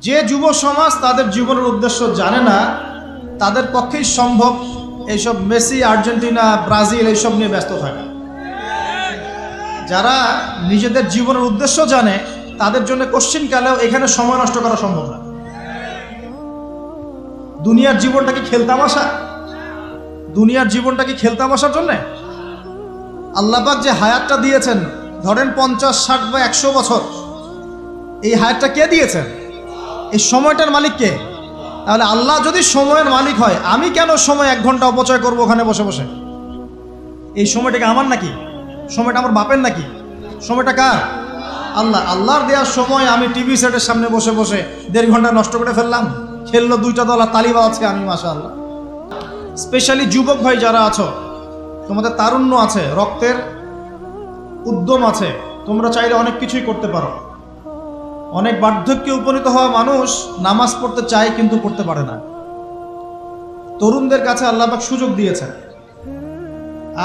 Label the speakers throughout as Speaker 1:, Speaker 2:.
Speaker 1: যে যুব সমাজ তাদের জীবনের উদ্দেশ্য জানে না, তাদের পক্ষেই সম্ভব এইসব মেসি, আর্জেন্টিনা, ব্রাজিল এইসব নিয়ে ব্যস্ত থাকা। যারা নিজেদের জীবনের উদ্দেশ্য জানে তাদের জন্য কোশ্চিনকালেও এখানে সময় নষ্ট করা সম্ভব না। দুনিয়ার জীবনটা কি খেলতামাশা? দুনিয়ার জীবনটা কি খেলতামাশার জন্যে? আল্লাহ পাক যে হায়াতটা দিয়েছেন, ধরেন 50, 60 বা 100 বছর, এই হায়াতটা কে দিয়েছেন? এই সময়টার মালিক কে? তাহলে আল্লাহ যদি সময়ের মালিক হয়, আমি কেন সময় 1 ঘন্টা অপচয় করবো ওখানে বসে বসে? এই সময়টাকে আমার নাকি? সময়টা আমার বাপের নাকি? সময়টা কার? আল্লাহ। আল্লাহর দেওয়ার সময় আমি টিভি সেটের সামনে বসে বসে 1.5 ঘন্টা নষ্ট করে ফেললাম। খেললো 2টা দল আর তালিবা আছে আমি, মাশাআল্লাহ। স্পেশালি যুবক ভাই যারা আছো, তোমাদের তারুণ্য আছে, রক্তের উদ্যম আছে, তোমরা চাইলে অনেক কিছুই করতে পারো। অনেক বার্ধক্যে উপনীত হওয়া মানুষ নামাজ পড়তে চায় কিন্তু পড়তে পারে না। তরুণদের কাছে আল্লাহ পাক সুযোগ দিয়েছেন।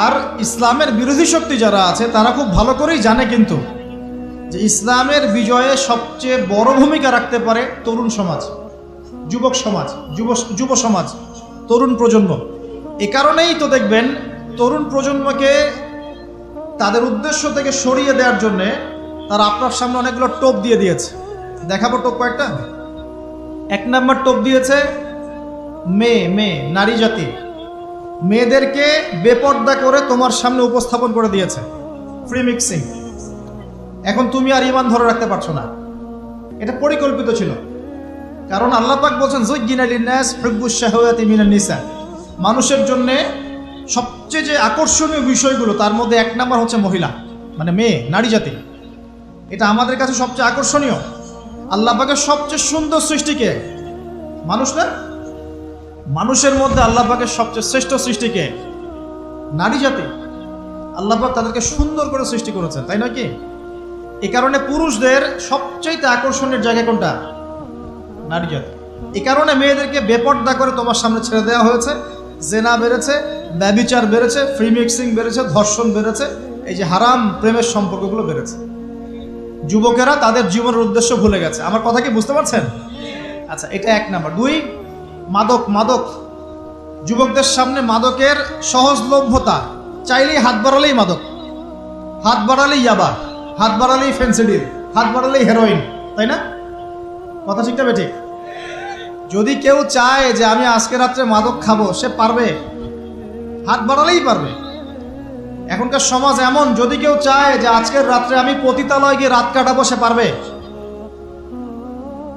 Speaker 1: আর ইসলামের বিরোধী শক্তি যারা আছে তারা খুব ভালো করেই জানে কিন্তু যে ইসলামের বিজয়ে সবচেয়ে বড় ভূমিকা রাখতে পারে তরুণ সমাজ, যুবক সমাজ, যুব সমাজ, তরুণ প্রজন্ম। এ কারণেই তো দেখবেন তরুণ প্রজন্মকে তাদের উদ্দেশ্য থেকে সরিয়ে দেওয়ার জন্যে তারা আপনার সামনে অনেকগুলো টোপ দিয়ে দিয়েছে। দেখাবো টোপ কয়েকটা। 1 নম্বর টোপ দিয়েছে মেয়ে, নারী জাতি। মেয়েদেরকে বেপর্দা করে তোমার সামনে উপস্থাপন করে দিয়েছে, ফ্রি মিক্সিং। এখন তুমি আর ঈমান ধরে রাখতে পারছো না। এটা পরিকল্পিত ছিল, কারণ আল্লাহ পাক বলছেন যুজ্জিনা লিন-নাস হুব্বুশ শাহাওয়াতি মিনান নিসা। মানুষের জন্য সবচেয়ে যে আকর্ষণীয় বিষয়গুলো তার মধ্যে 1 নম্বর হচ্ছে মহিলা, মানে মেয়ে, নারী জাতি। এটা আমাদের কাছে সবচেয়ে আকর্ষণীয়। আল্লাহ পাকের সবচেয়ে সুন্দর সৃষ্টিকে মানুষ না? মানুষের মধ্যে আল্লাহ পাকের সবচেয়ে শ্রেষ্ঠ সৃষ্টিকে নারী জাতি। আল্লাহ পাক তাদেরকে সুন্দর করে সৃষ্টি করেছেন, তাই নয় কি? এই কারণে পুরুষদের সবচেয়ে আকর্ষণের জায়গা কোনটা? নারী জাতি। এই কারণে মেয়েদেরকে বেপর্দা করে তোমার সামনে ছেড়ে দেওয়া হয়েছে। জেনা বেড়েছে, ব্যভিচার বেড়েছে, ফ্রি মিক্সিং বেড়েছে, ধর্ষণ বেড়েছে, এই যে হারাম প্রেমের সম্পর্কগুলো বেড়েছে। যুবকেরা তাদের জীবনের উদ্দেশ্য ভুলে গেছে। আমার কথা কি বুঝতে পারছেন? আচ্ছা, এটা 1 নম্বর। 2, মাদক। যুবকদের সামনে মাদকের সহজলভ্যতা। চাইলেই হাত বাড়ালেই মাদক, হাত বাড়ালেই ইয়াবা, হাত বাড়ালেই ফেন্সিডিল, হাত বাড়ালেই হেরোইন, তাই না? কথা ঠিক না বেঠিক? যদি কেউ চায় যে আমি আজকে রাত্রে মাদক খাবো, সে পারবে, হাত বাড়ালেই পারবে। এখনকার সমাজ এমন, যদি কেউ চায় যে আজকের রাত্রে আমি পতিতালয় গিয়ে রাত কাটাবো, সে পারবে।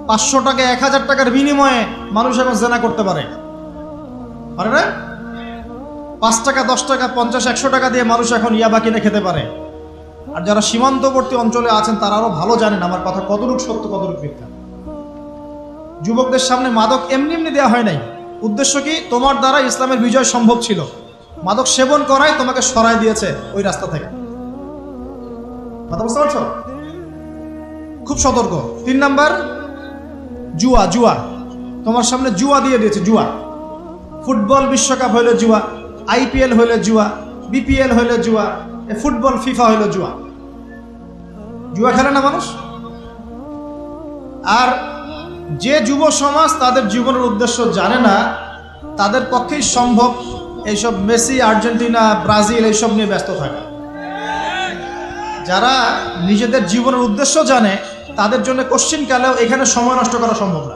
Speaker 1: 500 টাকা, 1000 টাকার বিনিময়ে মানুষ এখন জেনা করতে পারে না? 5 টাকা, 10 টাকা, 50, 100 টাকা দিয়ে মানুষ এখন ইয়াবা কিনে খেতে পারে। আর যারা সীমান্তবর্তী অঞ্চলে আছেন তারা আরো ভালো জানেন আমার কথা কতটুকু সত্য, কতটুকু মিথ্যা। যুবকদের সামনে মাদক এমনি এমনি দেওয়া হয় নাই। উদ্দেশ্য কি? তোমার দ্বারা ইসলামের বিজয় সম্ভব ছিল। মাদক সেবন করাই তোমাকে সরাই দিয়েছে ওই রাস্তা থেকে। কথা বুঝতে পারছো? খুব সতর্ক। 3 নাম্বার, জুয়া। তোমার সামনে জুয়া দিয়ে দিয়েছে। জুয়া, ফুটবল বিশ্বকাপ হইলে জুয়া, IPL হইলে জুয়া, BPL হইলে জুয়া, ফুটবল ফিফা হইলে জুয়া। জুয়া খেলে না মানুষ? আর যে যুব সমাজ তাদের জীবনের উদ্দেশ্য জানে না, তাদের পক্ষেই সম্ভব এইসব মেসি, আর্জেন্টিনা, ব্রাজিল এইসব নিয়ে ব্যস্ত থাকা। যারা নিজেদের জীবনের উদ্দেশ্য জানে তাদের জন্য কোশ্চিনকালেও এখানে সময় নষ্ট করা সম্ভব না।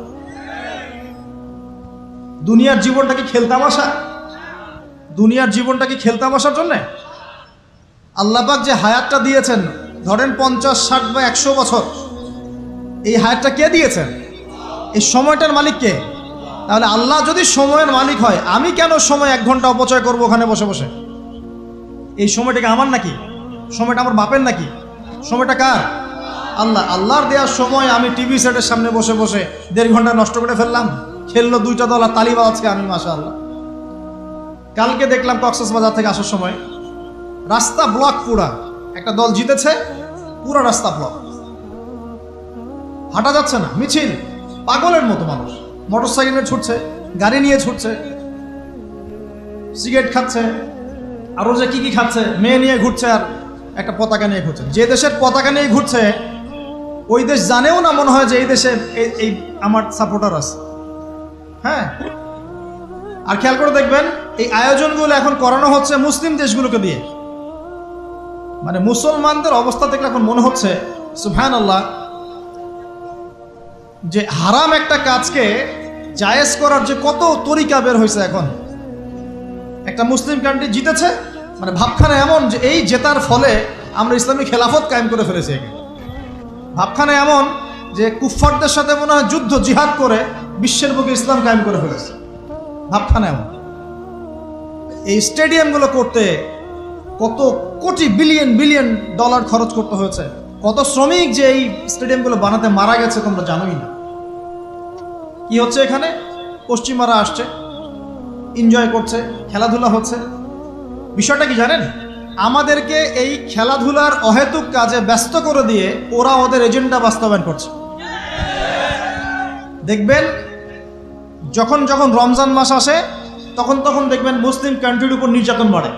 Speaker 1: দুনিয়ার জীবনটা কি খেলতামাশা? দুনিয়ার জীবনটা কি খেলতামাশার জন্যে? আল্লাহ পাক যে হায়াতটা দিয়েছেন, ধরেন 50, 60 বা 100 বছর, এই হায়াতটা কে দিয়েছেন? এই সময়টার মালিক কে? তাহলে আল্লাহ যদি সময়ের মালিক হয়, আমি কেন সময় 1 ঘন্টা অপচয় করবো ওখানে বসে বসে? এই সময়টাকে আমার নাকি? সময়টা আমার বাপের নাকি? সময়টা কার? আল্লাহ। আল্লাহর দেওয়ার সময় আমি টিভি সেটের সামনে বসে বসে 1.5 ঘন্টা নষ্ট করে ফেললাম। খেললো 2টা দল আর তালিবা আছে আমি, মাশাআল্লাহ। কালকে দেখলাম কক্সবাজার থেকে আসার সময় রাস্তা ব্লক, পুরা একটা দল জিতেছে, পুরো রাস্তা ব্লক, হাঁটা যাচ্ছে না, মিছিল, পাগলের মতো মানুষ মোটরসাইকেলে ছুটছে, গাড়ি নিয়ে ছুটছে, সিগারেট খাচ্ছে, আরো যে কি খাচ্ছে, মেয়ে নিয়ে ঘুরছে, আর একটা পতাকা নিয়ে ঘুরছে। যে দেশের পতাকা নিয়ে ঘুরছে ওই দেশ জানেও না মনে হয় যে এই দেশে এই আমার সাপোর্টার আছে। হ্যাঁ, আর খেয়াল করে দেখবেন এই আয়োজনগুলো এখন করানো হচ্ছে মুসলিম দেশগুলোকে দিয়ে। মানে মুসলমানদের অবস্থা দেখলে এখন মনে হচ্ছে সুবহানাল্লাহ, যে হারাম একটা কাজকে জায়েজ করার যে কত তরিকা বের হয়েছে। এখন একটা মুসলিম কান্ট্রি জিতেছে, মানে ভাবখানা এমন যে এই জেতার ফলে আমরা ইসলামী খেলাফত কায়েম করে ফেলেছি। ভাবখানা এমন যে কুফফারদের সাথে মনে হয় যুদ্ধ জিহাদ করে বিশ্বের বুকে ইসলাম কায়েম করে ফেলেছে। ভাবখানা এমন। এই স্টেডিয়ামগুলো করতে কত কোটি বিলিয়ন বিলিয়ন ডলার খরচ করতে হয়েছে, কত শ্রমিক যে এই স্টেডিয়ামগুলো বানাতে মারা গেছে তোমরা জানোই না। কি হচ্ছে এখানে? পশ্চিমারা আসছে, এনজয় করছে, খেলাধুলা হচ্ছে। বিষয়টা কি জানেন? আমাদেরকে এই খেলাধুলার অহেতুক কাজে ব্যস্ত করে দিয়ে ওরা ওদের এজেন্ডা বাস্তবায়ন করছে। দেখবেন যখন যখন রমজান মাস আসে তখন তখন দেখবেন মুসলিম কান্ট্রির উপর নির্যাতন বাড়ে।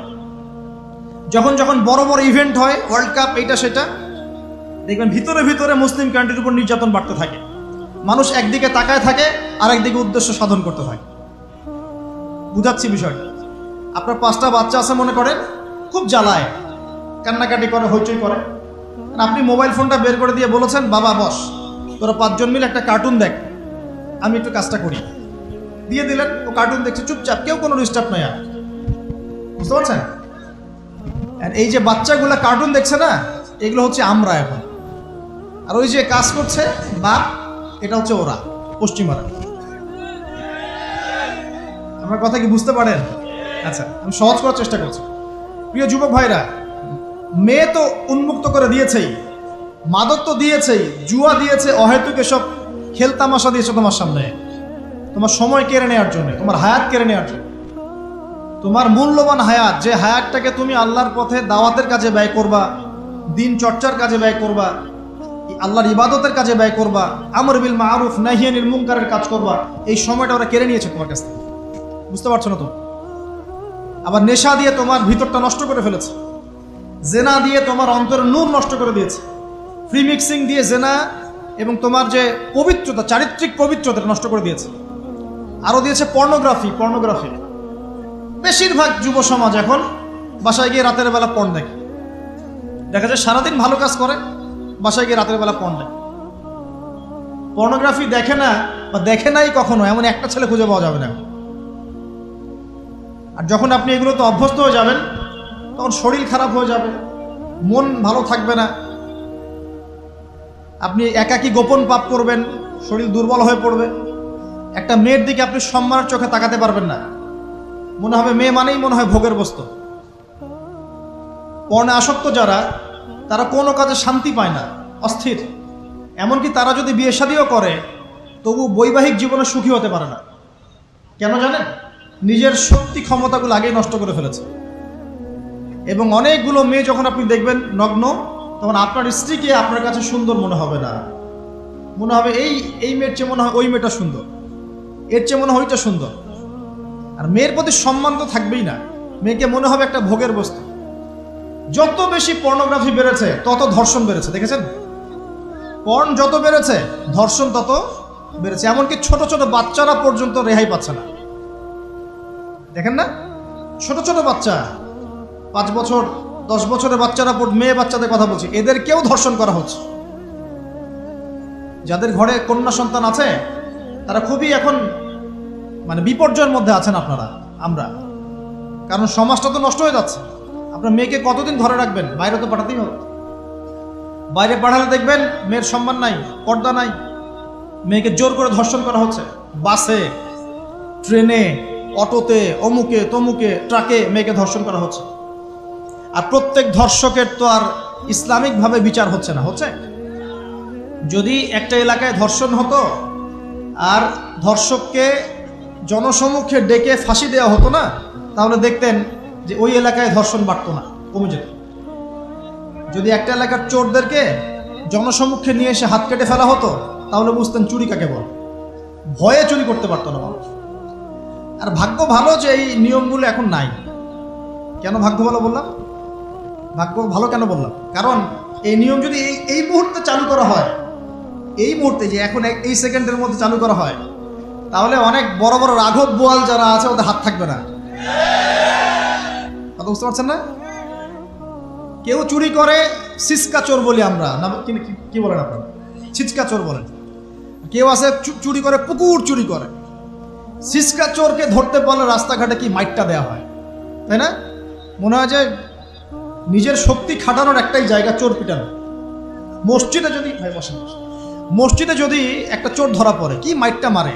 Speaker 1: যখন যখন বড় বড় ইভেন্ট হয়, ওয়ার্ল্ড কাপ, এইটা সেটা, দেখবেন ভিতরে ভিতরে মুসলিম কান্ট্রির উপর নির্যাতন বাড়তে থাকে। মানুষ একদিকে তাকায় থাকে আর একদিকে উদ্দেশ্য সাধন করতে থাকে। বুঝাচ্ছি বিষয়টা। আপনার 5টা বাচ্চা আছে মনে করেন, খুব জ্বালায়, কান্নাকাটি করে, হইচই করে। আপনি মোবাইল ফোনটা বের করে দিয়ে বলেছেন, বাবা বস, তোরা 5 জন মিলে একটা কার্টুন দেখ, আমি একটু কাজটা করি। দিয়ে দিলেন, ও কার্টুন দেখছে চুপচাপ, কেউ কোনো ডিস্টার্ব নাই। আর বুঝতে পারছেন? এই যে বাচ্চাগুলা কার্টুন দেখছে না, এগুলো হচ্ছে আমরা এখন। আর ওই যে কাজ করছে বাপ, এটা হচ্ছে ওরা, পশ্চিমারা। আমার কথা কি বুঝতে পারেন? আচ্ছা, আমি সহজ করার চেষ্টা করছি। প্রিয় যুবক ভাইরা, মেয়ে তো উন্মুক্ত করে দিয়েছেই, মাদক তো দিয়েছেই, জুয়া দিয়েছে, অহেতুক এসব খেলতামাশা দিয়েছে তোমার সামনে, তোমার সময় কেড়ে নেওয়ার জন্য, তোমার হায়াত কেড়ে নেওয়ার জন্য। তোমার মূল্যবান হায়াত, যে হায়াতটাকে তুমি আল্লাহর পথে দাওয়াতের কাজে ব্যয় করবা, দিন চর্চার কাজে ব্যয় করবা, আল্লাহর ইবাদতের কাজে ব্যয় করবা, আমর বিল মারুফ নাহি আনিল মুনকারের কাজ করবা, এই সময়টা ওরা কেড়ে নিয়েছে তোমার কাছ থেকে। বুঝতে পারছো না? তো আবার নেশা দিয়ে তোমার ভিতরটা নষ্ট করে ফেলেছে, জেনা দিয়ে তোমার অন্তরের নূর নষ্ট করে দিয়েছে, ফ্রি মিক্সিং দিয়ে জেনা এবং তোমার যে পবিত্রতা, চারিত্রিক পবিত্রতা নষ্ট করে দিয়েছে। আরও দিয়েছে পর্নোগ্রাফি। বেশিরভাগ যুব সমাজ এখন বাসায় গিয়ে রাতের বেলা পর্ন দেখে। দেখা যায় সারাদিন ভালো কাজ করে, বাসায় গিয়ে রাতের বেলা পর্ন দেখে। পর্নোগ্রাফি দেখে না বা দেখে নাই কখনো এমন একটা ছেলে খুঁজে পাওয়া যাবে না। আর যখন আপনি এগুলোতে অভ্যস্ত হয়ে যাবেন, তখন শরীর খারাপ হয়ে যাবে, মন ভালো থাকবে না, আপনি একাকী গোপন পাপ করবেন, শরীর দুর্বল হয়ে পড়বে। একটা মেয়ের দিকে আপনি সম্মানের চোখে তাকাতে পারবেন না, মনে হবে মেয়ে মানেই মনে হয় ভোগের বস্তু। পর্নে আসক্ত যারা, তারা কোনো কাজে শান্তি পায় না, অস্থির। এমনকি তারা যদি বিয়ে শাদীও করে, তবু বৈবাহিক জীবনে সুখী হতে পারে না। কেন জানেন? নিজের শক্তি ক্ষমতাগুলো আগেই নষ্ট করে ফেলেছে। এবং অনেকগুলো মেয়ে যখন আপনি দেখবেন নগ্ন, তখন আপনার স্ত্রীকে আপনার কাছে সুন্দর মনে হবে না, মনে হবে এই মেয়ের চেয়ে মনে হয় ওই মেয়েটা সুন্দর, এর চেয়ে মনে হয় ওইটা সুন্দর। আর মেয়ের প্রতি সম্মান তো থাকবেই না, মেয়েকে মনে হবে একটা ভোগের বস্তু। যত বেশি পর্নোগ্রাফি বেড়েছে তত ধর্ষণ বেড়েছে। দেখেছেন? পর্ন যত বেড়েছে ধর্ষণ তত বেড়েছে। এমনকি ছোট ছোট বাচ্চারা পর্যন্ত রেহাই পাচ্ছে না। দেখেন না, ছোট ছোট বাচ্চা, 5 বছর 10 বছরের বাচ্চারা, মেয়ে বাচ্চাদের কথা বলছি, এদেরকেও ধর্ষণ করা হচ্ছে। যাদের ঘরে কন্যা সন্তান আছে তারা খুবই এখন মানে বিপর্যয়ের মধ্যে আছেন আপনারা, আমরা। কারণ সমাজটা তো নষ্ট হয়ে যাচ্ছে। আপনার মেয়েকে কতদিন ঘরে রাখবেন? বাইরে তো পাঠাতেই হবে। বাইরে পাঠালে দেখবেন মেয়ের সম্মান নাই, পর্দা নাই, মেয়েকে জোর করে ধর্ষণ করা হচ্ছে। বাসে, ট্রেনে, অটোতে, অমুকে তমুকে, ট্রাকে মেয়েকে ধর্ষণ করা হচ্ছে। আর প্রত্যেক ধর্ষকের তো আর ইসলামিকভাবে বিচার হচ্ছে না। হচ্ছে? যদি একটা এলাকায় ধর্ষণ হতো আর ধর্ষককে জনসমক্ষে ডেকে ফাঁসি দেওয়া হতো না, তাহলে দেখতেন যে ওই এলাকায় ধর্ষণ বাড়তো না, কমে যেত। যদি একটা এলাকার চোরদেরকে জনসমক্ষে নিয়ে এসে হাত কেটে ফেলা হতো, তাহলে বুঝতেন চুরি কাকে বল। ভয়ে চুরি করতে পারতো না মানুষ। আর ভাগ্য ভালো যে এই নিয়মগুলো এখন নাই। কেন ভাগ্য ভালো বললাম? ভাগ্য ভালো কেন বললাম? কারণ এই নিয়ম যদি এই মুহূর্তে চালু করা হয়, এই মুহূর্তে যে এখন এই সেকেন্ডের মধ্যে চালু করা হয়, তাহলে অনেক বড় বড় রাঘব বোয়াল যারা আছে ওদের হাত থাকবে না। কথা বুঝতে পারছেন না? কেউ চুরি করে সিসকা চোর বলি আমরা, না কি বলেন আপনারা? ছিচকা চোর বলেন। কেউ আছে চুরি করে, পুকুর চুরি করে। সিসকা চোরকে ধরতে পারলে রাস্তাঘাটে কি মাইটটা দেওয়া হয়, তাই না? মনে হয় যে নিজের শক্তি খাটানোর একটাই জায়গা চোর পিটানো। মসজিদে যদি মসজিদে যদি একটা চোর ধরা পড়ে, কি মাইটটা মারে,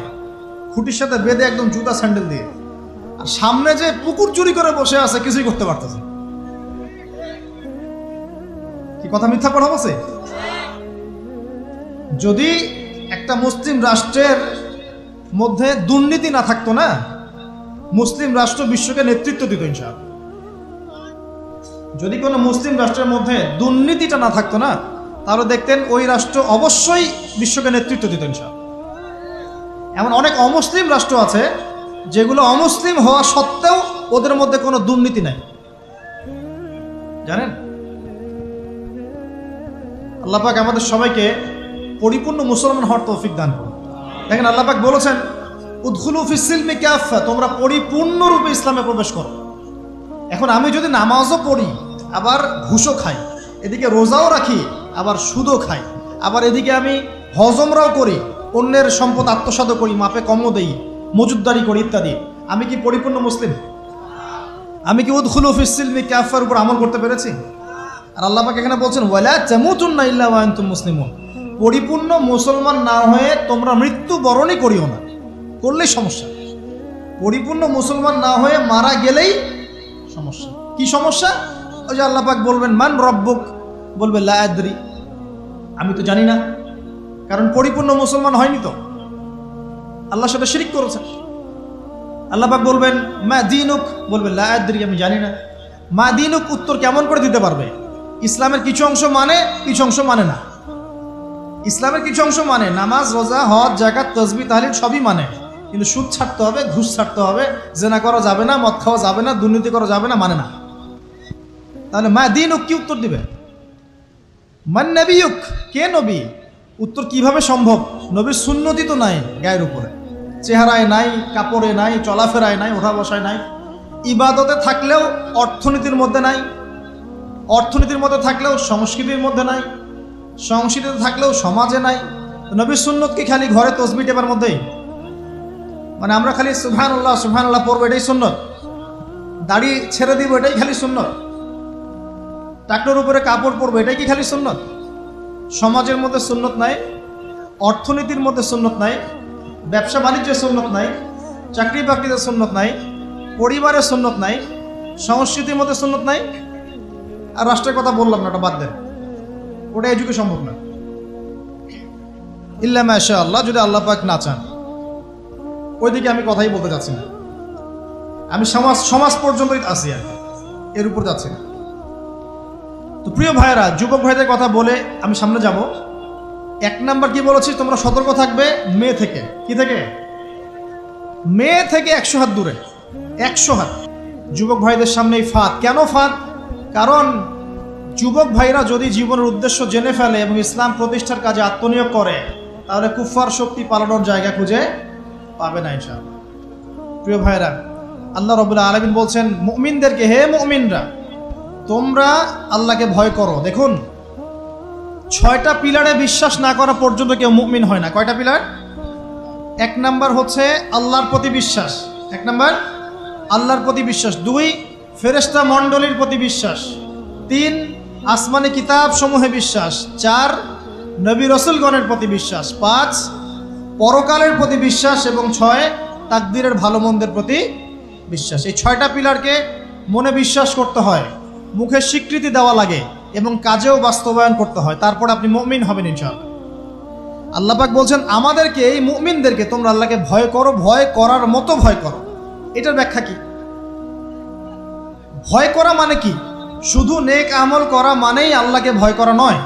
Speaker 1: খুঁটির সাথে বেঁধে একদম জুতা স্যান্ডেল দিয়ে। আর সামনে যে পুকুর চুরি করে বসে আছে, কিছুই করতে পারতেছে। কি কথা মিথ্যা কথা বলছে? যদি একটা মুসলিম রাষ্ট্রের মধ্যে দুর্নীতি না থাকতো না, মুসলিম রাষ্ট্র বিশ্বকে নেতৃত্ব দিত ইনশাআল্লাহ। যদি কোনো মুসলিম রাষ্ট্রের মধ্যে দুর্নীতিটা না থাকতো না, তাহলে দেখতেন ওই রাষ্ট্র অবশ্যই বিশ্বকে নেতৃত্ব দিত ইনশাআল্লাহ। এমন অনেক অমুসলিম রাষ্ট্র আছে যেগুলো অমুসলিম হওয়া সত্ত্বেও ওদের মধ্যে কোনো দুর্নীতি নাই, জানেন? আল্লাহ পাক আমাদের সবাইকে পরিপূর্ণ মুসলমান হওয়ার তৌফিক দান করুন। দেখেন আল্লাহ পাক বলেছেন, উদখুলু ফিস সিলমি কাফা, তোমরা পরিপূর্ণরূপে ইসলামে প্রবেশ করো। এখন আমি যদি নামাজও পড়ি, আবার ঘুষও খাই, এদিকে রোজাও রাখি, আবার সুদও খাই, আবার এদিকে আমি হজমরাও করি, অন্যের সম্পদ আত্মসাৎ করি, মাপে কমও দেই, মজুদদারি করি ইত্যাদি, আমি কি পরিপূর্ণ মুসলিম? আমি কি উদখুলু ফিস সিলমি কাফার উপর আমল করতে পেরেছি? আর আল্লাহ পাক এখানে বলছেন, ওয়ালা তামুতুন্না ইল্লা ওয়া আনতুম মুসলিমুন, পরিপূর্ণ মুসলমান না হয়ে তোমরা মৃত্যুবরণই করিও না। করলেই সমস্যা। পরিপূর্ণ মুসলমান না হয়ে মারা গেলেই সমস্যা। কি সমস্যা? ওই যে আল্লাহ পাক বলবেন, মান রব্বুক, বলবে লা আদরি, আমি তো জানি না। কারণ পরিপূর্ণ মুসলমান হয়নি তো, আল্লাহর সাথে শিরিক করেছে। আল্লাহ পাক বলবেন, মা দীনুক, বলবে লা আদরি, আমি জানি না। মা দীনুক উত্তর কেমন করে দিতে পারবে? ইসলামের কিছু অংশ মানে, কিছু অংশ মানে না। ইসলামের কিছু অংশ মানে, নামাজ, রোজা, হজ, যাকাত, তাসবিহ, তাহলিল সবই মানে, কিন্তু সুদ ছাড়তে হবে, ঘুষ ছাড়তে হবে, জেনা করা যাবে না, মদ খাওয়া যাবে না, দুর্নীতি করা যাবে না, মানে না। তাহলে মা দীনুক কি উত্তর দিবে? মান নবিয়ুক, কে নবী? উত্তর কিভাবে সম্ভব? নবীর সুন্নতি তো নাই গায়ের উপরে, চেহারায় নাই, কাপড়ে নাই, চলাফেরায় নাই, ওঠা বসায় নাই, ইবাদতে থাকলেও অর্থনীতির মধ্যে নাই, অর্থনীতির মধ্যে থাকলেও সংস্কৃতির মধ্যে নাই, সংস্কৃতিতে থাকলেও সমাজে নাই। নবীর সুন্নত কি খালি ঘরে তসবিহ টেপার মধ্যেই? মানে আমরা খালি সুবহানাল্লাহ সুবহানাল্লাহ পড়বো, এটাই সুন্নত? দাড়ি ছেড়ে দিব, এটাই খালি সুন্নত? টাকনোর উপরে কাপড় পরবো, এটাই কি খালি সুন্নত? সমাজের মধ্যে সুন্নত নাই, অর্থনীতির মধ্যে সুন্নত নাই, ব্যবসা বাণিজ্যের সুন্নত নাই, চাকরি বাকরিতে সুন্নত নাই, পরিবারের সুন্নত নাই, সংস্কৃতির মধ্যে সুন্নত নাই। আর রাষ্ট্রের কথা বললাম না, ওটা বাদ দেন, ওটা এযুগে সম্ভব না। ইল্লা মাশা আল্লাহ, যদি আল্লাহ পাক না চান। ওইদিকে আমি কথাই বলতে যাচ্ছি না, আমি সমাজ পর্যন্তই আছি, আর এর উপর যাচ্ছি না। তো প্রিয় ভাইয়েরা, যুবক ভাইদের কথা বলে আমি সামনে যাব। 1 নাম্বার কি বলেছি? তোমরা সতর্ক থাকবে মেয়ে থেকে। কি থেকে? মেয়ে থেকে 100 হাত দূরে, 100 হাত। যুবক ভাইদের সামনেই ফাঁদ। কেন ফাঁদ? কারণ যুবক ভাইরা যদি জীবনের উদ্দেশ্য জেনে ফেলে এবং ইসলাম প্রতিষ্ঠার কাজে আত্মনিয়োগ করে, তাহলে কুফার শক্তি পালানোর জায়গা খুঁজে পাবে না ইনশাআল্লাহ। প্রিয় ভাইরা, আল্লাহ রাব্বুল আলামিন বলছেন মুমিনদেরকে, হে মুমিনরা, তোমরা আল্লাহকে ভয় করো। দেখুন, 6টা পিলারে বিশ্বাস না করা পর্যন্ত কেউ মুমিন হয় না। কয়টা পিলার? 1 নাম্বার হচ্ছে আল্লাহর প্রতি বিশ্বাস। 1 নাম্বার আল্লাহর প্রতি বিশ্বাস। 2 ফেরেশতা মণ্ডলীর প্রতি বিশ্বাস। 3 আসমানি কিতাব সমূহে বিশ্বাস। 4 নবী রাসূলগণের প্রতি বিশ্বাস। 5 পরকালের প্রতি বিশ্বাস। এবং 6 তাকদীরের ভালো মন্দের প্রতি বিশ্বাস। এই 6টা পিলারকে মনে বিশ্বাস করতে হয়, মুখে স্বীকৃতি দেওয়া লাগে এবং কাজেও বাস্তবায়ন করতে হয়, তারপর আপনি মুমিন হবেন ইনশাআল্লাহ। আল্লাহ পাক বলছেন আমাদেরকে, এই মুমিনদেরকে, তোমরা আল্লাহকে ভয় করো, ভয় করার মতো ভয় করো। এটার ব্যাখ্যা কি? ভয় করা মানে কি? শুধু নেক আমল করা মানেই আল্লাহকে ভয় করা নয়।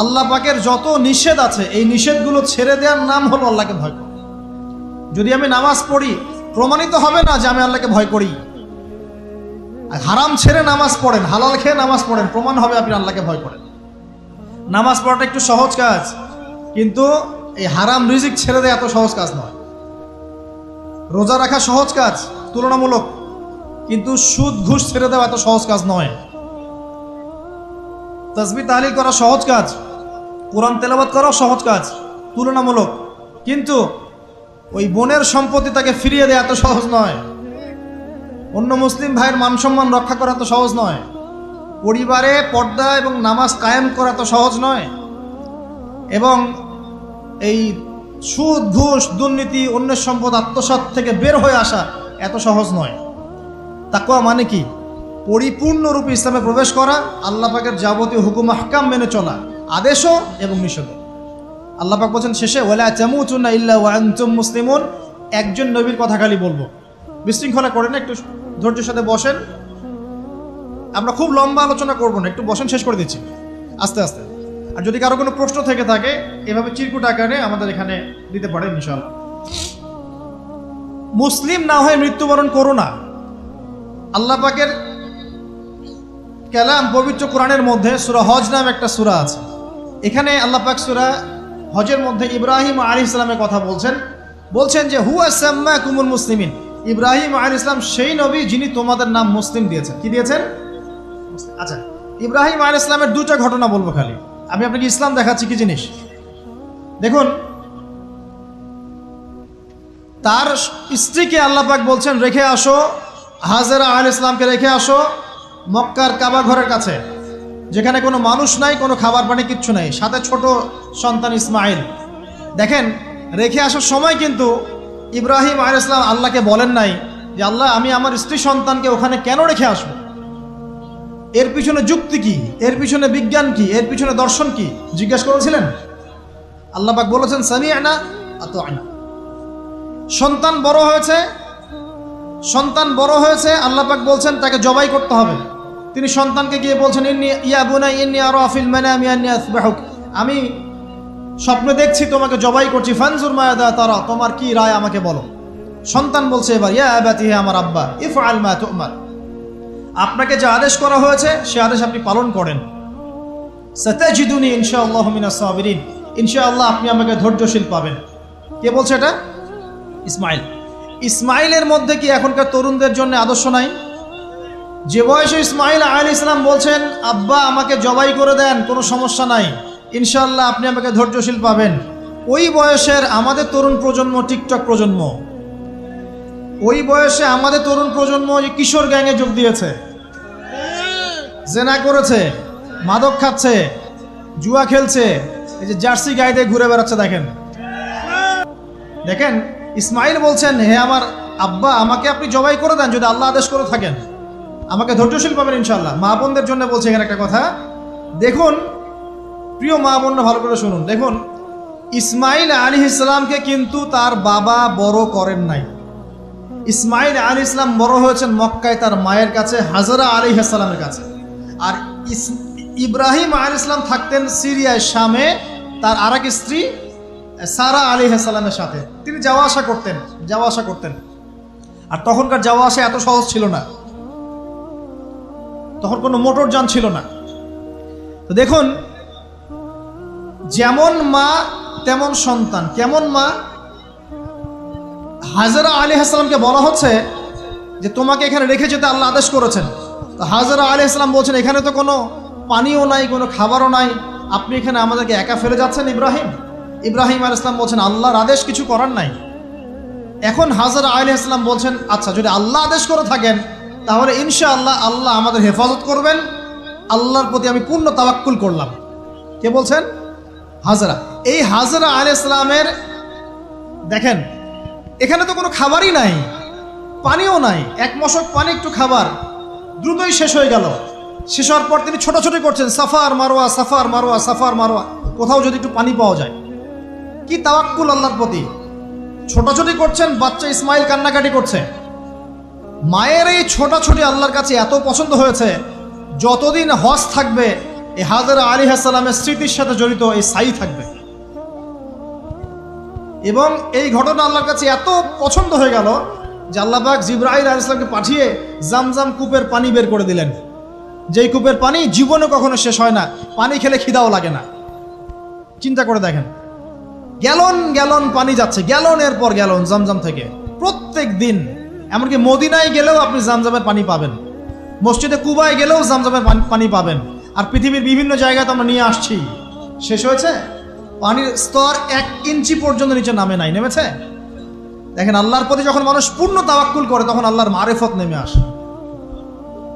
Speaker 1: আল্লাহ পাকের যত নিষেধ আছে, এই নিষেধগুলো ছেড়ে দেওয়ার নাম হলো আল্লাহকে ভয় করা। যদি আমি নামাজ পড়ি, প্রমাণিত হবে না যে আমি আল্লাহকে ভয় করি। হারাম ছেড়ে নামাজ পড়েন, হালাল খেয়ে নামাজ পড়েন, প্রমাণ হবে আপনি আল্লাহকে ভয় করেন। নামাজ পড়াটা একটু সহজ কাজ, কিন্তু এই হারাম রিজিক ছেড়ে দেওয়া এত সহজ কাজ নয়। রোজা রাখা সহজ কাজ তুলনামূলক, কিন্তু সুদ ঘুষ ছেড়ে দেওয়া এত সহজ কাজ নয়। তাসবিহ তাহলিল করা সহজ কাজ, কোরআন তেলাওয়াত করাও সহজ কাজ তুলনামূলক, কিন্তু ওই বোনের সম্পত্তি তাকে ফিরিয়ে দেওয়া এত সহজ নয়। অন্য মুসলিম ভাইয়ের মান সম্মান রক্ষা করা তো সহজ নয়। পরিবারে পর্দা এবং নামাজ কায়েম করা তো সহজ নয়। এবং এই সুদ ঘুষ দুর্নীতি অন্যের সম্পদ আত্মসাৎ থেকে বের হয়ে আসা এত সহজ নয়। তাকওয়া মানে কি? পরিপূর্ণরূপে ইসলামে প্রবেশ করা, আল্লাহ পাকের যাবতীয় হুকুম আহকাম মেনে চলা, আদেশও এবং নিষেধও। আল্লাহ পাক বলেছেন শেষে, ওয়ালা তামুতুন্না ইল্লা ওয়া আনতুম মুসলিমুন। একজন নবীর কথা খালি বলবো, বিশৃঙ্খলা করেন না, একটু ধৈর্যের সাথে বসেন। আমরা খুব লম্বা আলোচনা করব না, একটু বসেন, শেষ করে দিচ্ছি আস্তে আস্তে। আর যদি কারো কোনো প্রশ্ন থেকে থাকে এভাবে চিরকুট আকারে আমাদের এখানে দিতে পারেন ইনশাআল্লাহ। মুসলিম না হয়ে মৃত্যুবরণ করো না। আল্লাহ পাকের কালাম পবিত্র কোরআনের মধ্যে সূরা হজ নাম একটা সূরা আছে। এখানে আল্লাহ পাক সূরা হজের মধ্যে ইব্রাহিম আলাইহিস সালামের কথা বলছেন যে হুয়া সাম্মাকুমুল মুসলিমিন। ইব্রাহিম আলাইহিস সালাম সেই নবী যিনি তোমাদের নাম মুসলিম দিয়েছেন। কি দিয়েছেন? আচ্ছা, ইব্রাহিম আলাইহিস সালামের দুটো ঘটনা বলবো খালি, আমি আপনাকে ইসলাম দেখাচ্ছি কি জিনিস। দেখুন, তার স্ত্রীকে আল্লাহ পাক বলছেন রেখে আসো, হাজেরা আলাইহিস সালামকে রেখে আসো মক্কার কাবা ঘরের কাছে, যেখানে কোনো মানুষ নাই, কোনো খাবার পানি কিচ্ছু নাই, সাথে ছোট সন্তান ইসমাইল। দেখেন, রেখে আসার সময় কিন্তু ইব্রাহিম আলাইহিস সালাম আল্লাহকে বলেন নাই যে আল্লাহ আমি আমার স্ত্রী সন্তানকে ওখানে কেন রেখে আসবো, এর পিছনে যুক্তি কি, এর পিছনে বিজ্ঞান কি, এর পিছনে দর্শন কি, জিজ্ঞাসা করেছিলেন? আল্লাহ পাক বলেছেন সামি'না আতা'না। সন্তান বড় হয়েছে, আল্লাহ পাক বলছেন তাকে জবাই করতে হবে। তিনি সন্তানকে গিয়ে বলছেন ইয়া বুনাইয়া ইন্নী আরা ফিল মানামি আন্নী আসবাহুক, আমি স্বপ্নে দেখছি তোমাকে জবাই করছি, ফানজুর মায়াদা তারা, তোমার কি রায় আমাকে বলো। সন্তান বলছে এবার ইয়া আবাতি, হে আমার আব্বা, ইফআল মা তু'মার, আপনাকে যে আদেশ করা হয়েছে সে আদেশ আপনি পালন করেন। সাতাজিদুনি ইনশাআল্লাহু মিনাস সাবিরিন, ইনশাআল্লাহ আপনি আমাকে ধৈর্যশীল পাবেন। কে বলছে এটা? ইসমাইল। ইসমাইলের মধ্যে কি এখনকার তরুণদের জন্য আদর্শ নাই? যে বয়সে ইসমাইল আলাইহিস সালাম বলছেন আব্বা আমাকে জবাই করে দেন, কোনো সমস্যা নাই, ইনশাআল্লাহ আপনি আমাকে ধৈর্যশীল পাবেন, ওই বয়সের আমাদের তরুণ প্রজন্ম টিকটক প্রজন্ম, ওই বয়সে আমাদের তরুণ প্রজন্ম যে কিশোর গ্যাংয়ে যোগ দিয়েছে, জেনা করেছে, মাদক খাচ্ছে, জুয়া খেলছে, এই যে জার্সি গায়ে দিয়ে ঘুরে বেড়াচ্ছে। দেখেন ইসমাইল বলছেন হে আমার আব্বা আমাকে আপনি জবাই করে দেন, যদি আল্লাহ আদেশ করে থাকেন, আমাকে ধৈর্যশীল পাবেন ইনশাআল্লাহ। মা বোনদের জন্য বলছে এখানে একটা কথা, দেখুন প্রিয় মা বোনরা ভালো করে শুনুন। দেখুন, ইসমাইল আলাইহিস সালামকে কিন্তু তার বাবা বড় করেন নাই। ইসমাইল আলাইহিস সালাম বড় হয়েছেন মক্কায় তার মায়ের কাছে, হাজরা আলাইহিস সালামের কাছে। আর ইব্রাহিম আলাইহিস সালাম থাকতেন সিরিয়ায়, শামে, তার আরেক স্ত্রী সারা আলাইহিস সালামের সাথে। তিনি যাওয়া আসা করতেন। আর তখনকার যাওয়া আসা এত সহজ ছিল না, তখন কোনো মোটর যান ছিল না। তো দেখুন, যেমন মা তেমন সন্তান। কেমন মা? হাজরা আলাইহিস সালামকে বলা হচ্ছে যে তোমাকে এখানে রেখে যেতে আল্লাহ আদেশ করেছেন। তো হাজরা আলাইহিস সালাম বলছেন এখানে তো কোনো পানিও নাই, কোনো খাবারও নাই, আপনি এখানে আমাদেরকে একা ফেলে যাচ্ছেন। ইব্রাহিম আলাইহিস সালাম বলছেন আল্লাহর আদেশ, কিছু করার নাই। এখন হাজরা আলাইহিস সালাম বলছেন আচ্ছা যদি আল্লাহ আদেশ করে থাকেন তাহলে ইনশাআল্লাহ আল্লাহ আমাদের হেফাজত করবেন, আল্লাহর প্রতি আমি পূর্ণ তাওয়াক্কুল করলাম। কে বলছেন? হাজরা। এই হাজরা আলাইহিস সালামের দেখেন এখানে তো কোনো খাবারই নাই, পানিও নাই, এক মশক পানি একটু খাবার দ্রুতই শেষ হয়ে গেল। শেষ হওয়ার পর তিনি ছোটাছুটি করছেন, suffer Marwah suffer Marwah suffer Marwah, কোথাও যদি একটু পানি পাওয়া যায়। কি তাওয়াক্কুল আল্লাহর প্রতি, ছোটাছুটি করছেন। বাচ্চা ইসমাইল কান্নাকাটি করছে। মায়ের এই ছোটাছুটি আল্লাহর কাছে এত পছন্দ হয়েছে, যতদিন হজ থাকবে এই হাজরা আলাইহিস সালামের স্মৃতির সাথে জড়িত এই সাই থাকবে। এবং এই ঘটনা আল্লাহর কাছে এত পছন্দ হয়ে গেল যে আল্লাহ পাক জিবরাইল আলাইহিস সালামকে পাঠিয়ে জামজাম কূপের পানি বের করে দিলেন, যেই কূপের পানি জীবনে কখনো শেষ হয় না, পানি খেলে খিদাও লাগে না। চিন্তা করে দেখেন, গ্যালন গ্যালন পানি যাচ্ছে, গ্যালনের পর গ্যালন জামজাম থেকে প্রত্যেক দিন। এমনকি মদিনায় গেলেও আপনি জামজামের পানি পাবেন, মসজিদে কুবায় গেলেও জামজামের পানি পাবেন। আর পৃথিবীর বিভিন্ন জায়গায় তো আমরা নিয়ে আসছি। শেষ হয়েছে? পানির স্তর 1 ইঞ্চি পর্যন্ত নিচে নামে নাই, নেমেছে? দেখেন, আল্লাহর প্রতি যখন মানুষ পূর্ণ তাওয়াক্কুল করে তখন আল্লাহর মারেফত নেমে আসে।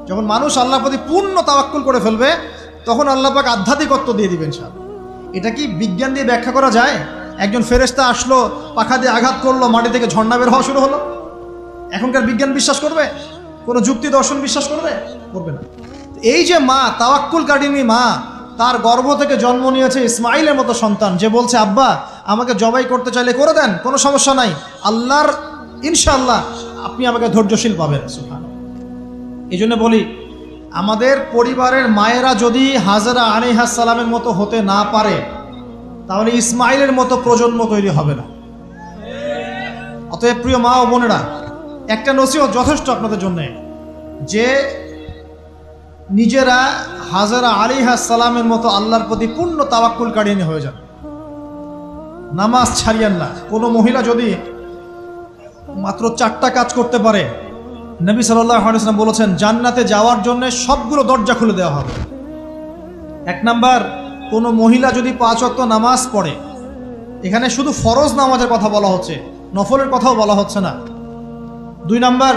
Speaker 1: যখন মানুষ আল্লাহর প্রতি পূর্ণ তাওয়াক্কুল করে ফেলবে তখন আল্লাহ পাক আধ্যাত্মিকত্ব দিয়ে দিবেন সাহেব। এটা কি বিজ্ঞান দিয়ে ব্যাখ্যা করা যায়? একজন ফেরেশতা আসলো, পাখা দিয়ে আঘাত করলো, মাটি থেকে ঝর্ণা বের হওয়া শুরু হলো। এখনকার বিজ্ঞান বিশ্বাস করবে? কোনো যুক্তি দর্শন বিশ্বাস করবে? করবে না। এই যে মা, তাওয়াক্কুল কাটিনি মা, তার গর্ভ থেকে জন্ম নিয়েছে ইসমাইলের মতো সন্তান, যে বলছে আব্বা আমাকে জবাই করতে চাইলে করে দেন, কোনো সমস্যা নাই, আল্লাহর ইনশাআল্লাহ আপনি আমাকে ধৈর্যশীল পাবেন। সুবহানাল্লাহ। এই জন্য বলি, আমাদের পরিবারের মায়েরা যদি হাজরা আলাইহিস সালামের মতো হতে না পারে তাহলে ইসমাইলের মতো প্রজন্ম তৈরি হবে না। অতএব প্রিয় মা ও বোনেরা, একটা নসিহত যথেষ্ট আপনাদের জন্য, যে নিজেরা হাজরা আলাইহিস সালামের মতো আল্লাহর প্রতি পূর্ণ তাওয়াক্কুল কারিনী হয়ে যান। নামাজ ছাড়িয়েন না। কোনো মহিলা যদি মাত্র 4টা কাজ করতে পারে, নবী সাল্লাল্লাহু আলাইহি ওয়াসাল্লাম বলেছেন জান্নাতে যাওয়ার জন্য সবগুলো দরজা খুলে দেওয়া হবে। 1 নাম্বার, কোনো মহিলা যদি 5 ওয়াক্ত নামাজ পড়ে, এখানে শুধু ফরজ নামাজের কথা বলা হচ্ছে, নফলের কথাও বলা হচ্ছে না। 2 নাম্বার,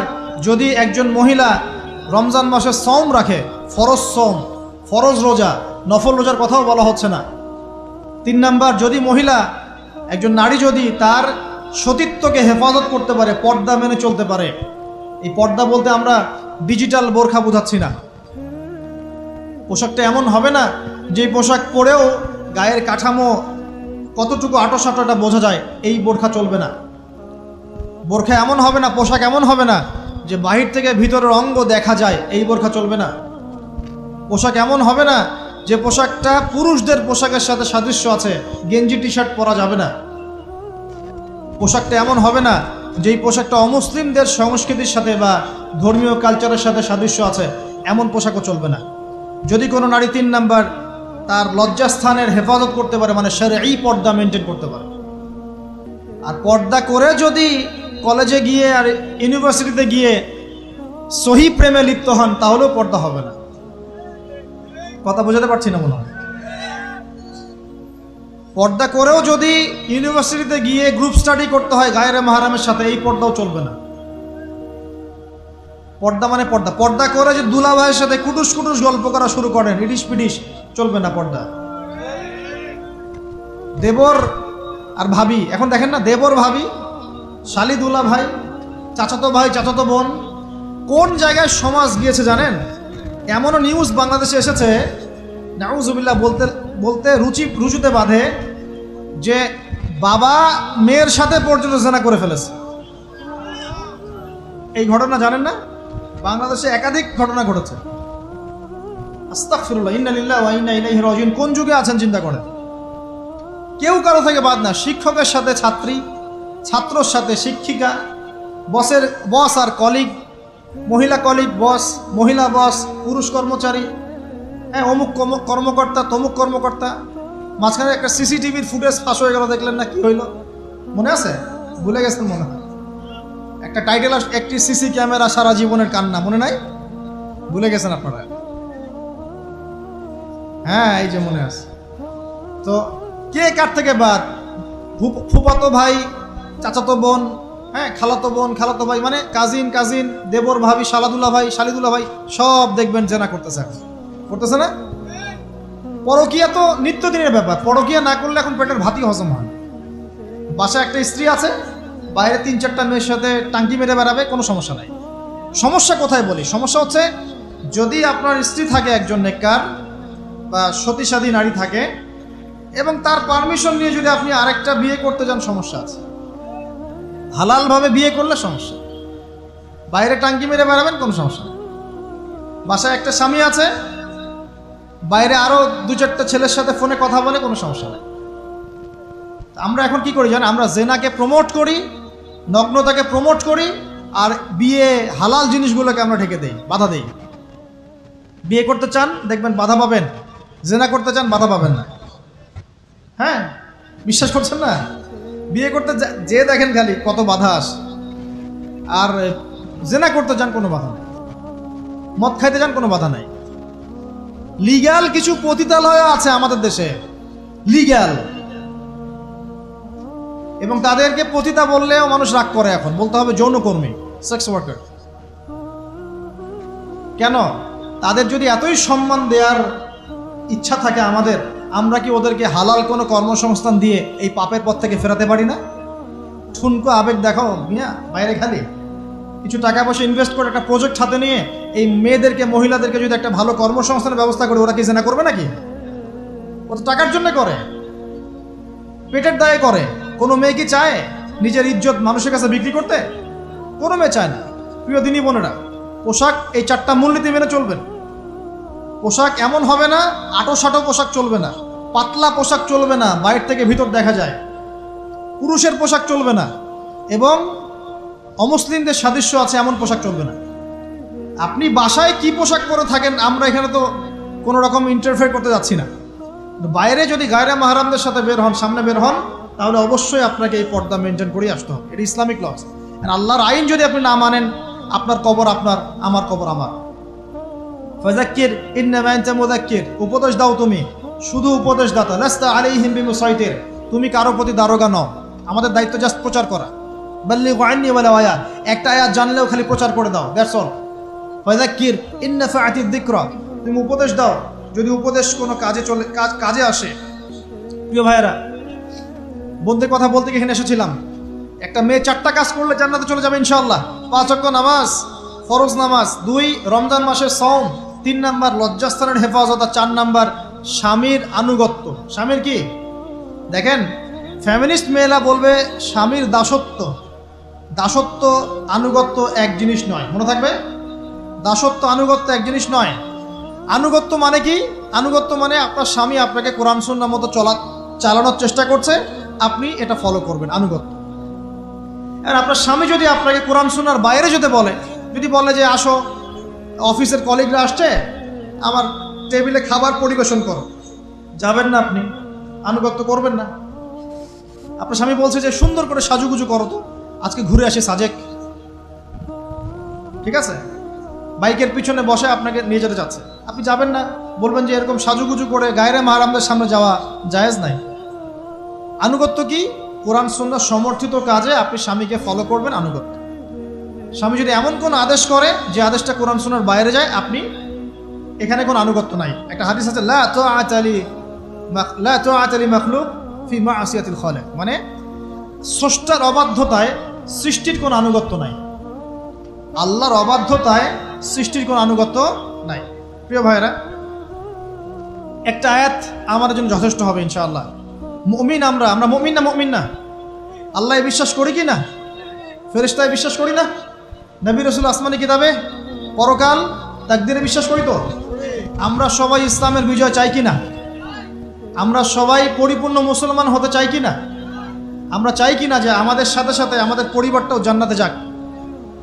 Speaker 1: যদি একজন মহিলা রমজান মাসে সওম রাখে, ফরজ সওম, ফরজ রোজা, নফল রোজার কথাও বলা হচ্ছে না। 3 নাম্বার, যদি মহিলা, একজন নারী যদি তার সতীত্বকে হেফাজত করতে পারে, পর্দা মেনে চলতে পারে। এই পর্দা বলতে আমরা ডিজিটাল বোরখা বোঝাচ্ছি না। পোশাকটা এমন হবে না যে পোশাক পরেও গায়ের কাঠামো কতটুকু আটোসাটোটা বোঝা যায়, এই বোরখা চলবে না। বোরখা এমন হবে না, পোশাক এমন হবে না যে বাহির থেকে ভিতরের অঙ্গ দেখা যায়, এই বোরখা চলবে না। পোশাক এমন হবে না যে পোশাকটা পুরুষদের পোশাকের সাথে সাদৃশ্য আছে, গেঞ্জি টি শার্ট পরা যাবে না। পোশাকটা এমন হবে না যেই পোশাকটা অমুসলিমদের সংস্কৃতির সাথে বা ধর্মীয় কালচারের সাথে সাদৃশ্য আছে, এমন পোশাকও চলবে না। যদি কোনো নারী 3 নাম্বার তার লজ্জাস্থানের হেফাজত করতে পারে, মানে শরঈ পর্দা মেনটেন করতে পারে, আর পর্দা করে যদি কলেজে গিয়ে আর ইউনিভার্সিটিতে গিয়ে সহি প্রেমে লিপ্ত হন, তাহলেও পর্দা হবে না। কথা বোঝাতে পারছি না মনে হয়? পর্দা করেও যদি ইউনিভার্সিটিতে গিয়ে গ্রুপ স্টাডি করতে হয় গায়রে মাহরামের সাথে, এই পর্দাও চলবে না। পর্দা মানে পর্দা। পর্দা করে যে দুলা ভাইয়ের সাথে কুটুস কুটুস গল্প করা শুরু করেন, ইডিস পিডিস, চলবে না পর্দা। দেবর আর ভাবি, এখন দেখেন না, দেবর ভাবি, শালি দুলা ভাই, চাচাতো ভাই চাচাতো বোন, কোন জায়গায় সমাজ গিয়েছে জানেন? এমনও নিউজ বাংলাদেশে এসেছে, নাউজুবিল্লাহ বলতে বলতে রুচুতে বাঁধে, যে বাবা মেয়ের সাথে পর্যন্ত জেনা করে ফেলেছে। এই ঘটনা জানেন না? বাংলাদেশে একাধিক ঘটনা ঘটেছে। আস্তাগফিরুল্লাহ, ইন্না লিল্লাহি ওয়া ইন্না ইলাইহি রাজিউন। কোন যুগে আছেন চিন্তা করেন। কেউ কারো থেকে বাদ না, শিক্ষকের সাথে ছাত্রী, ছাত্রর সাথে শিক্ষিকা, বসের বস আর কলিগ, মহিলা কলিগ বস, মহিলা বস, পুরুষ কর্মচারী, হ্যাঁ অমুক কর্মকর্তা, তমুক কর্মকর্তা। মাঝখানে একটা সিসিটিভির ফুটেজ ফাঁস হয়ে গেল, দেখলেন না কি হইল? মনে আছে? ভুলে গেছেন মনে হয়। একটা টাইটেল, একটি সিসি ক্যামেরা সারা জীবনের কান্না, মনে নাই? ভুলে গেছেন আপনারা? হ্যাঁ, এই যে মনে আছে। তো কে কার থেকে বাদ? ফুফাতো ভাই, চাচাতো বোন, হ্যাঁ খালাতো বোন, খালাতো ভাই, মানে কাজিন কাজিন, দেবর ভাবি, শালাদুল্লাহ ভাই, শালিদুল্লাহ ভাই, সব দেখবেন জেনা করতেছে না? পরকিয়া তো নিত্যদিনের ব্যাপার। পরকিয়া না করলে এখন পেটের ভাতই হজম হয়। বাসায় একটা স্ত্রী আছে, বাইরে 3-4টা মেয়ের সাথে টাঙ্কি মেরে বেড়াবে, কোনো সমস্যা নাই। সমস্যা কোথায় বলি? সমস্যা হচ্ছে যদি আপনার স্ত্রী থাকে একজন নেককার বা সতীসাধী নারী থাকে, এবং তার পারমিশন নিয়ে যদি আপনি আরেকটা বিয়ে করতে যান, সমস্যা আছে। হালালভাবে বিয়ে করলে সমস্যা, বাইরে টাঙ্কি মেরে বেড়াবেন, কোনো সমস্যা নেই। বাসায় একটা স্বামী আছে, বাইরে আরো 2-4টা ছেলের সাথে ফোনে কথা বলে, কোনো সমস্যা নেই। আমরা এখন কি করি জানেন? আমরা জেনাকে প্রমোট করি, নগ্নতাকে প্রমোট করি, আর বিয়ে হালাল জিনিসগুলোকে আমরা ঢেকে দেই, বাধা দেই। বিয়ে করতে চান দেখবেন বাধা পাবেন, জেনা করতে চান বাধা পাবেন না। হ্যাঁ, বিশ্বাস করছেন না? বিয়ে করতে যে দেখেন খালি কত বাধা আসে, আর জেনা করতে যান কোনো বাধা নেই, মদ খাইতে যান কোনো বাধা নাই। লিগ্যাল কিছু পতিতালয় আছে আমাদের দেশে, লিগ্যাল, এবং তাদেরকে পতিতা বললেও মানুষ রাগ করে। এখন বলতে হবে যৌনকর্মী, সেক্স ওয়ার্কার। কেন? তাদের যদি এতই সম্মান দেওয়ার ইচ্ছা থাকে আমাদের, আমরা কি ওদেরকে হালাল কোনো কর্মসংস্থান দিয়ে এই পাপের পথ থেকে ফেরাতে পারি না? ঠুনকো আবেগ দেখাও মিয়া, বাইরে খালি কিছু টাকা পয়সা ইনভেস্ট করে একটা প্রজেক্ট হাতে নিয়ে এই মেয়েদেরকে, মহিলাদেরকে যদি একটা ভালো কর্মসংস্থানের ব্যবস্থা করে, ওরা কি জেনা করবে নাকি? ও তো টাকার জন্য করে, পেটের দায়ে করে। কোনো মেয়ে কি চায় নিজের ইজ্জত মানুষের কাছে বিক্রি করতে? কোনো মেয়ে চায় না। প্রিয় দিনী বোনেরা, পোশাক এই 4টা মূলনীতি মেনে চলবেন। পোশাক এমন হবে না, আটো পোশাক চলবে না, পাতলা পোশাক চলবে না, বাইরে থেকে ভিতর দেখা যায়। পুরুষের পোশাক চলবে না, এবং অমুসলিমদের সাদৃশ্য আছে এমন পোশাক চলবে না। আপনি বাসায় কি পোশাক পরে থাকেন, আমরা এখানে তো কোনো রকম ইন্টারফেয়ার করতে যাচ্ছি না। বাইরে যদি গায়রে মাহরামদের সাথে বের হন, সামনে বের হন, তাহলে অবশ্যই আপনাকে এই পর্দা মেনটেন করে আসতে হবে। এটা ইসলামিক লস। আল্লাহর আইন যদি আপনি না মানেন, আপনার কবর আপনার, আমার কবর আমার। ফাযাক্কির ইন্নামা আনতা মুযাক্কির, উপদেশ দাও তুমি, শুধু উপদেশদাতা। লাস্তা আলাইহিম বিমুসাইতির, তুমি কারো প্রতি দারোগা নও। আমাদের দায়িত্ব জাস্ট প্রচার করা। বাল্লিগু আন্নী ওয়ালাউ আয়া, একটা আয়াত জানলেও খালি প্রচার করে দাও, দ্যাটস অল। ফাযাক্কির ইন নাফাআতিয যিকরা, তুমি উপদেশ দাও যদি উপদেশ কোনো কাজে আসে। প্রিয় ভাইয়েরা, বন্ধুদের কথা বলতে গিয়ে এখানে এসেছিলাম। একটা মেয়ে 4টা কাজ করলে জান্নাতে চলে যাবে ইনশাআল্লাহ। 5 ওয়াক্ত নামাজ, ফরজ নামাজ, 2 রমজান মাসের সওম, 3 নাম্বার লজ্জাস্থানের হেফাজত, আর 4 নাম্বার স্বামীর আনুগত্য। স্বামীর কি দেখেন, ফ্যামিনিস্ট মেয়েরা বলবে স্বামীর দাসত্ব। দাসত্ব আনুগত্য এক জিনিস নয়, মনে থাকবে। দাসত্ব আনুগত্য এক জিনিস নয়। আনুগত্য মানে কি? আনুগত্য মানে আপনার স্বামী আপনাকে কোরআন সুন্নাহ মতো চালানোর চেষ্টা করছে, আপনি এটা ফলো করবেন, আনুগত্য। আর আপনার স্বামী যদি আপনাকে কোরআন সুন্নাহর বাইরে যদি বলে যে আসো, অফিসের কলিগরা আসছে, আমার টেবিলে খাবার পরিবেশন করো, যাবেন না, আপনি আনুগত্য করবেন না। আপনার স্বামী বলছে যে সুন্দর করে সাজুগুজু করো, তো আজকে ঘুরে আসি সাজেক, ঠিক আছে, বাইকের পিছনে বসে আপনাকে নিয়ে যেতে যাচ্ছে, আপনি যাবেন না। বলবেন যে এরকম সাজুগুজু করে গায়রে মাহরামদের সামনে যাওয়া জায়েজ নাই। আনুগত্য কি? কোরআন সুন্নাহ সমর্থিত কাজে আপনি স্বামীকে ফলো করবেন, আনুগত্য। স্বামী যদি এমন কোন আদেশ করে যে আদেশটা কোরআন সুন্নাহর বাইরে যায়, আপনি এখানে কোনো আনুগত্য নাই। একটা হাদিস আছে, লা তুআতা লি মাখলুক ফি মা'সিয়াতিল খালিক, মানে স্রষ্টার অবাধ্যতায় সৃষ্টির কোনো আনুগত্য নাই। আল্লাহর অবাধ্যতায় সৃষ্টির কোনো আনুগত্য নাই। প্রিয় ভাইয়েরা, একটা আয়াত আমার জন্য যথেষ্ট হবে ইনশাআল্লাহ। মুমিন আমরা মুমিন না? আল্লাহ বিশ্বাস করি কি না? ফেরেশতায় বিশ্বাস করি না? নবী রাসূল আসমানি কিতাবে, পরকাল, তাকদীরে বিশ্বাস করি তো? আমরা সবাই ইসলামের বিজয় চাই কি না? আমরা সবাই পরিপূর্ণ মুসলমান হতে চাই কি না? আমরা চাই কি না যে আমাদের সাথে সাথে আমাদের পরিবারটাও জান্নাতে যাক?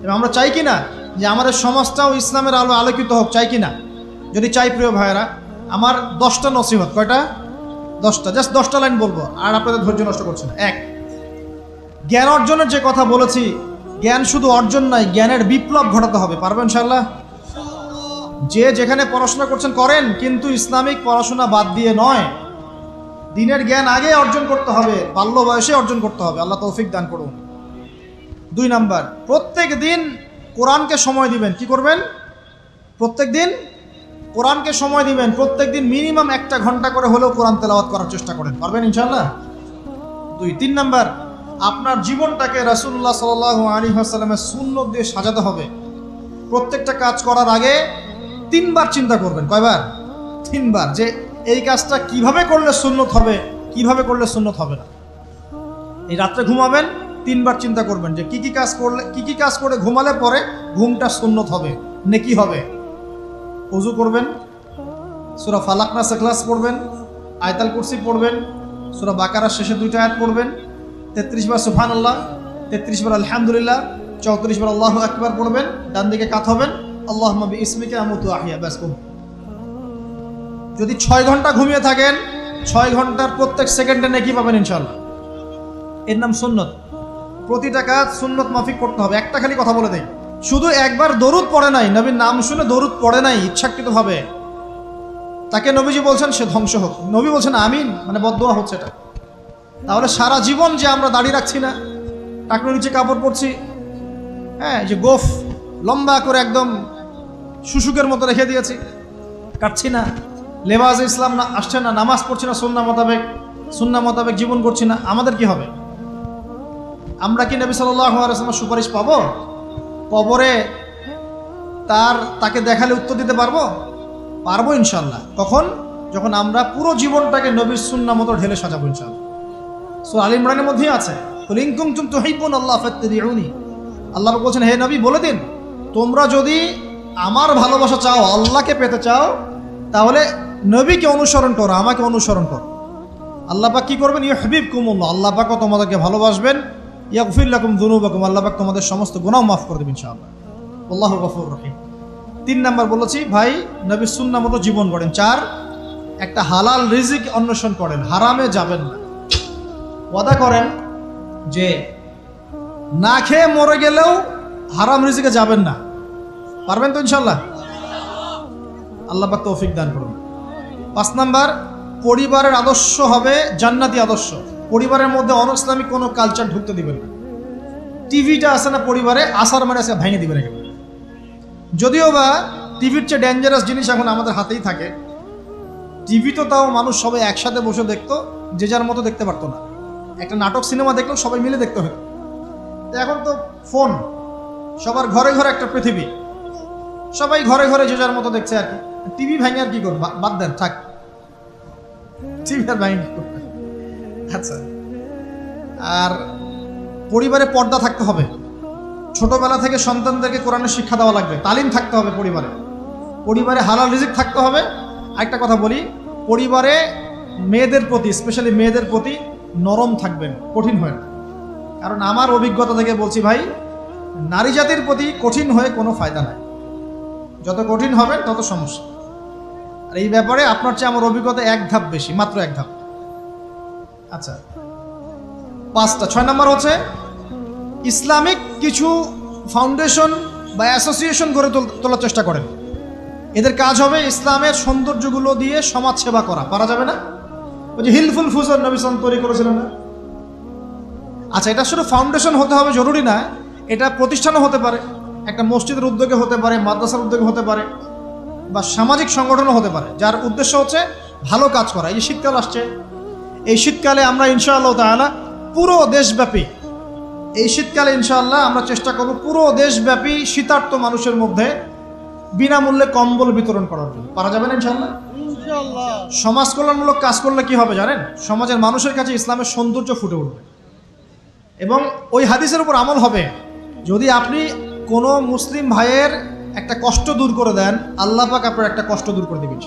Speaker 1: এবং আমরা চাই কি না যে আমাদের সমাজটাও ইসলামের আলো আলোকিত হোক? চাই কি না? যদি চাই, প্রিয় ভাইয়েরা, আমার 10টা নসিহত। কয়টা? 10টা। জাস্ট 10টা লাইন বলবো, আর আপনাদের ধৈর্য নষ্ট করছে না। 1, জ্ঞান অর্জনের যে কথা বলেছি, জ্ঞান শুধু অর্জন নয়, জ্ঞানের বিপ্লব ঘটাতে হবে। পারবেন ইনশাআল্লাহ? যে যেখানে পড়াশোনা করছেন করেন, কিন্তু ইসলামিক পড়াশোনা বাদ দিয়ে নয়। দিনের জ্ঞান আগে অর্জন করতে হবে, বাল্য বয়সে অর্জন করতে হবে। আল্লাহ তৌফিক দান করুন। 2 নাম্বার, প্রত্যেক দিন কোরআনকে সময় দিবেন। কি করবেন? প্রত্যেক দিন কোরআনকে সময় দিবেন। প্রত্যেক দিন মিনিমাম 1 ঘন্টা করে হলেও কোরআন তেলাওয়াত করার চেষ্টা করেন। পারবেন ইনশাআল্লাহ? 2, 3 নাম্বার, আপনার জীবনটাকে রাসূলুল্লাহ সাল্লাল্লাহু আলাইহি ওয়াসাল্লামের সুন্নাত দিয়ে সাজাতে হবে। প্রত্যেকটা কাজ করার আগে 3 বার চিন্তা করবেন। কয়বার? 3 বার, যে এই কাজটা কিভাবে করলে সুন্নত হবে, কিভাবে করলে সুন্নত হবে না। এই রাত্রে ঘুমাবেন, 3 বার চিন্তা করবেন যে কি কি কাজ করে ঘুমালে পরে ঘুমটা সুন্নত হবে, নেকি হবে। ওযু করবেন, সূরা ফালাক নাস ইখলাস পড়বেন, আয়াতুল কুরসি পড়বেন, সূরা বাকারার শেষে 2টা আয়াত পড়বেন, 33 বার সুবহানাল্লাহ, 33 বার আলহামদুলিল্লাহ, 34 বার আল্লাহু আকবার পড়বেন। ডান দিকে কাত হবেন, আল্লাহুম্মা বিইসমিকা আমুতু আহইয়া। ব্যাস। যদি 6 ঘন্টা ঘুমিয়ে থাকেন, 6 ঘন্টার প্রত্যেক সেকেন্ডে নেকি পাবেন ইনশাআল্লাহ। এর নাম সুন্নত। প্রতিটা কাজ সুন্নত মাফিক করতে হবে। একটা খালি কথা বলে দেই, শুধু একবার দরুদ পড়ে নাই, নবীর নাম শুনে দরুদ পড়ে নাই ইচ্ছাকৃতভাবে, তাকে নবীজি বলছেন সে ধ্বংস হোক। নবী বলছেন আমিন, মানে বদদোয়া হচ্ছে এটা। তাহলে সারা জীবন যে আমরা দাঁড়িয়ে রাখছি না, টাকনুর নিচে কাপড় পরছি, হ্যাঁ, যে গোফ লম্বা করে একদম শুশুকের মতো রেখে দিয়েছি, কাটছি না, লেবাজ ইসলাম না আসছে না, নামাজ পড়ছি না সুন্নাহ মোতাবেক জীবন করছি না, আমাদের কি হবে? আমরা কি নবী সাল্লাল্লাহু আলাইহি ওয়াসাল্লামের সুপারিশ পাবো? কবরে তাকে দেখালে উত্তর দিতে পারবো ইনশাআল্লাহ। কখন? যখন আমরা পুরো জীবনটাকে নবীর সুন্নাহ মতো ঢেলে সাজাবো ইনশাআল্লাহ। সূরা আল ইমরানের মধ্যেই আছে, কুল ইন কুনতুম তুহিব্বুনাল্লাহ ফাত্তাবিউনি। আল্লাহ বলছেন, হে নবী বলে দিন, তোমরা যদি আমার ভালোবাসা চাও, আল্লাহকে পেতে চাও, তাহলে নবীকে অনুসরণ করো, আমাকে অনুসরণ করো। আল্লাহ পাক কি করবেন? ইউহিব্বুকুমুল্লাহ, আল্লাহ পাকও তোমাদেরকে ভালোবাসবেন। ইয়াগফির লাকুম যুনুবাকুম, আল্লাহ পাক তোমাদের সমস্ত গুনাহ মাফ করে দেবেন ইনশাআল্লাহ। আল্লাহু গফুর রহিম। 3 নাম্বার বলেছি, ভাই নবীর সুন্নাহ মতো জীবন গড়েন। 4, একটা হালাল রিজিক অন্বেষণ করেন, হারামে যাবেন না। ওয়াদা করেন যে না খেয়ে মরে গেলেও হারাম রিজিকে যাবেন না। পারবেন তো ইনশাআল্লাহ? আল্লাহ পাক তৌফিক দান করুন। 5 নাম্বার, পরিবারের আদর্শ হবে জান্নাতি আদর্শ। পরিবারের মধ্যে অনইসলামিক কোনো কালচার ঢুকতে দিবেন না। টিভিটা আছে না পরিবারে, আসার মানে আছে ভেঙে দিবেন একেবারে। যদিও বা টিভির চেয়ে ডেঞ্জারাস জিনিস এখন আমাদের হাতেই থাকে। টিভি তো তাও মানুষ সবাই একসাথে বসে দেখতো, যে যার মতো দেখতে পারতো না। একটা নাটক সিনেমা দেখলেও সবাই মিলে দেখতে হতো। এখন তো ফোন, সবার ঘরে ঘরে একটা পৃথিবী, সবাই ঘরে ঘরে যে যার মতো দেখছে আর কি। টিভি ভাঙে আর কি করবে? বাদ দেন, থাক, টিভি আর ভাঙে কি করবে? আচ্ছা, আর পরিবারে পর্দা থাকতে হবে। ছোটবেলা থেকে সন্তানদেরকে কোরআনের শিক্ষা দেওয়া লাগবে, তালিম থাকতে হবে পরিবারে হালাল রিজিক থাকতে হবে। আরেকটা কথা বলি, পরিবারে মেয়েদের প্রতি, স্পেশালি মেয়েদের প্রতি নরম থাকবেন, কঠিন হয় না। কারণ আমার অভিজ্ঞতা থেকে বলছি ভাই, নারী জাতির প্রতি কঠিন হয়ে কোনো ফায়দা নাই। যত কঠিন হবেন তত সমস্যা। আর এই ব্যাপারে আপনার চেয়ে আমার অভিজ্ঞতা 1 ধাপ বেশি, মাত্র 1 ধাপ। আচ্ছা, 5টা। 6 নাম্বার হচ্ছে ইসলামিক কিছু ফাউন্ডেশন বা অ্যাসোসিয়েশন গড়ে তোলার চেষ্টা করেন। এদের কাজ হবে ইসলামের সৌন্দর্যগুলো দিয়ে সমাজ সেবা করা। পারা যাবে না? ওই যে হিলফুল ফুজর নবী সাল্লাল্লাহু আলাইহি ওয়াসাল্লাম তৈরি করেছিলেন না? আচ্ছা, এটা শুধু ফাউন্ডেশন হতে হবে জরুরি না, এটা প্রতিষ্ঠানও হতে পারে, একটা মসজিদের উদ্যোগে হতে পারে, মাদ্রাসার উদ্যোগে হতে পারে, বা সামাজিক সংগঠনও হতে পারে, যার উদ্দেশ্য হচ্ছে ভালো কাজ করা। এই শীতকাল আসছে, এই শীতকালে আমরা ইনশাআল্লাহ তাআলা পুরো দেশব্যাপী, এই শীতকালে ইনশাআল্লাহ আমরা চেষ্টা করব পুরো দেশব্যাপী শীতার্ত মানুষের মধ্যে বিনামূল্যে কম্বল বিতরণ করার জন্য। পারা যাবে না ইনশাআল্লাহ? সমাজ কল্যাণমূলক কাজ করলে কি হবে জানেন? সমাজের মানুষের কাছে ইসলামের সৌন্দর্য ফুটে উঠবে এবং ওই হাদিসের উপর আমল হবে। যদি আপনি কোনো মুসলিম ভাইয়ের একটা কষ্ট দূর করে দেন, আল্লাহ পাক আপনার একটা কষ্ট দূর করে দেবেন।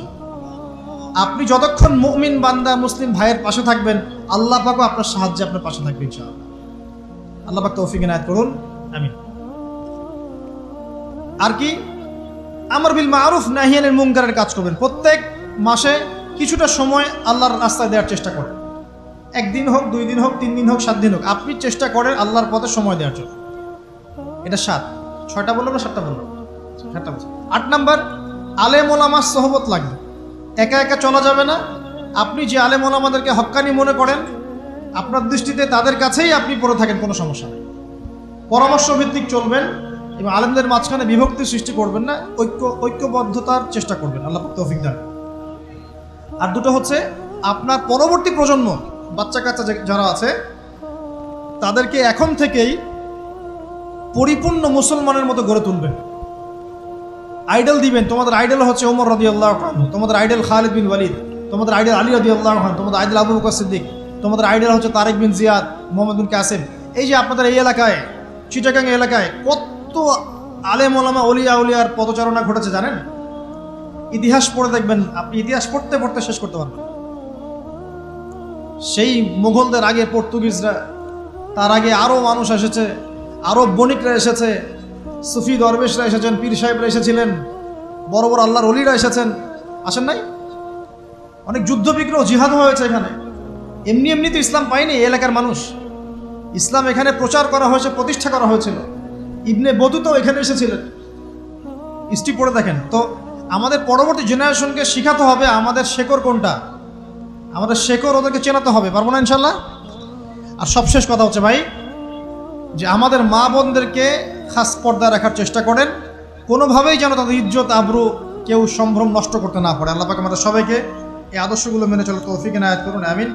Speaker 1: আপনি যতক্ষণ মুমিন বান্দা মুসলিম ভাইয়ের পাশে থাকবেন, আল্লাহ পাকও আপনার সাহায্যে আপনার পাশে থাকবে ইনশাআল্লাহ। আল্লাহ পাক তৌফিক ইনায়াত করুন, আমিন। আর কি? আমর বিল মারুফ নাহি আনিল মুনকারের কাজ করবেন। প্রত্যেক মাসে কিছুটা সময় আল্লাহর রাস্তায় দেওয়ার চেষ্টা করেন। 1 দিন হোক, 2 দিন হোক, 3 দিন হোক, 7 দিন হোক, আপনি চেষ্টা করেন আল্লাহর পথে সময় দেওয়ার জন্য। এটা 7। 6টা বললাম না 7টা বললাম? 7টা বলছি। 8 নাম্বার, আলেম ওলামার সোহবত লাগবে। একা একা চলা যাবে না। আপনি যে আলেম ওলামাদেরকে হক্কানি মনে করেন, আপনার দৃষ্টিতে তাদের কাছেই আপনি পড়ে থাকেন, কোনো সমস্যা নেই। পরামর্শ ভিত্তিক চলবেন এবং আলেমদের মাঝখানে বিভক্তি সৃষ্টি করবেন না, ঐক্যবদ্ধতার চেষ্টা করবেন। আল্লাহ পাক তৌফিক দান। আর 2টো হচ্ছে, আপনার পরবর্তী প্রজন্ম, বাচ্চা কাচ্চা যারা আছে, তাদেরকে এখন থেকেই পরিপূর্ণ মুসলমানের মতো গড়ে তুলবেন। আইডল দিবেন। তোমাদের আইডল হচ্ছে ওমর রাদিয়াল্লাহু আনহু, তোমাদের আইডল খালিদ বিন ওয়ালিদ, তোমাদের আইডল আলী রাদিয়াল্লাহু আনহু, তোমাদের আইডল আবু বকর সিদ্দিক, তোমাদের আইডল হচ্ছে তারেক বিন জিয়াদ, মোহাম্মদ বিন কাসেম। এই যে আপনাদের এই এলাকায়, চিটাগাং এলাকায় কত আলেম ওলামা ওলিয়া উলিয়ার পদচারণা ঘটেছে জানেন? ইতিহাস পড়ে দেখবেন, আপনি ইতিহাস পড়তে পড়তে শেষ করতে পারবেন। সেই মুঘলদের আগে পর্তুগিজরা, তার আগে আরও মানুষ এসেছে, আরব বণিকরা এসেছে, সুফি দরবেশরা এসেছেন, পীর সাহেবরা এসেছিলেন, বড় বড় আল্লাহর ওলিরা এসেছেন। আসেন নাই? অনেক যুদ্ধ বিগ্রহ জিহাদ হয়েছে এখানে। এমনি এমনি তো ইসলাম পায়নি এই এলাকার মানুষ। ইসলাম এখানে প্রচার করা হয়েছে, প্রতিষ্ঠা করা হয়েছিল। ইবনে বতুতাও এখানে এসেছিলেন। হিস্ট্রি পড়ে দেখেন। তো আমাদের পরবর্তী জেনারেশনকে শেখাতে হবে আমাদের শেকড় কোনটা, আমাদের শেকড় ওদেরকে চেনাতে হবে। পারবো না ইনশাল্লাহ? আর সবশেষ কথা হচ্ছে ভাই, যে আমাদের মা বোনদেরকে খাস পর্দা রাখার চেষ্টা করেন, কোনোভাবেই যেন তাদের ইজ্জত আবরু কেউ সম্ভ্রম নষ্ট করতে না পারে। আল্লাহ পাক আমাদের সবাইকে এই আদর্শগুলো মেনে চলার তৌফিক এনায়েত করুন, আমিন।